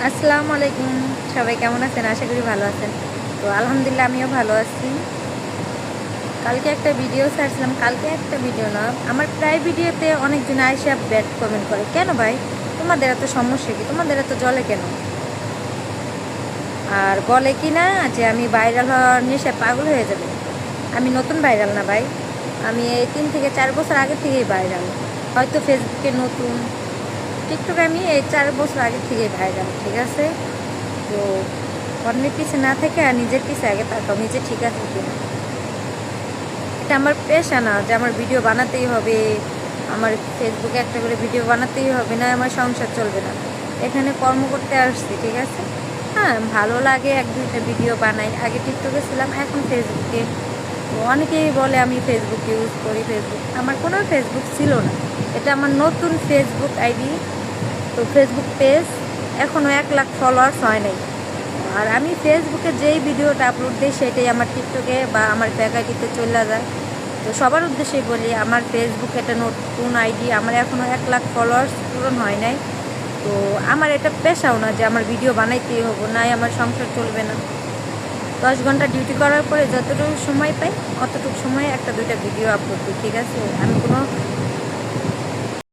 আসসালামু আলাইকুম। সবাই কেমন আছেন? আশা করি ভালো আছেন। তো আলহামদুলিল্লাহ আমিও ভালো আছি। কালকে একটা ভিডিও ছাড়ছিলাম, কালকে একটা ভিডিও না, আমার প্রায় ভিডিওতে অনেকজন আইসা ব্যাড কমেন্ট করে, কেন ভাই তোমাদের এত সমস্যা কি, তোমাদের এত জলে কেন? আর বলে কি না যে আমি ভাইরাল হওয়ার নেশায় পাগল হয়ে যাবে। আমি নতুন ভাইরাল না ভাই, আমি এই 3 থেকে 4 বছর আগে থেকেই ভাইরাল। হয়তো ফেসবুকে নতুন, টিকটকে আমি এই 4 বছর আগে থেকেই ভাইরাল, ঠিক আছে? তো অন্যের পিছে না থেকে আর নিজের পিছে আগে তাকাও, নিজে ঠিক আছে কিনা। এটা আমার পেশা না যে আমার ভিডিও বানাতেই হবে, আমার ফেসবুকে একটা করে ভিডিও বানাতেই হবে, না আমার সংসার চলবে না। এখানে কর্ম করতে আসছি, ঠিক আছে? হ্যাঁ, ভালো লাগে 1-2টা ভিডিও বানাই। আগে টিকটকে ছিলাম, এখন ফেসবুকে। তো অনেকেই বলে আমি ফেসবুক ইউজ করি। ফেসবুক আমার কোনো ফেসবুক ছিল না, এটা আমার নতুন ফেসবুক আইডি। তো ফেসবুক পেজ এখনও 1 লাখ ফলোয়ার্স হয় নাই। আর আমি ফেসবুকে যেই ভিডিওটা আপলোড দিই সেটাই আমার টিকটকে বা আমার ব্যাক আইডিতে চলে যায়। তো সবার উদ্দেশ্যেই বলি, আমার ফেসবুক এটা নতুন আইডি, আমার এখনও 1 লাখ ফলোয়ার্স পূরণ হয় নাই। তো আমার এটা পেশাও না যে আমার ভিডিও বানাইতেই হবো, নাই আমার সংসার চলবে না। 10 ঘন্টা ডিউটি করার পরে যতটুকু সময় পাই অতটুকু সময়ে 1-2টা ভিডিও আপলোড দিই, ঠিক আছে? আমি কোনো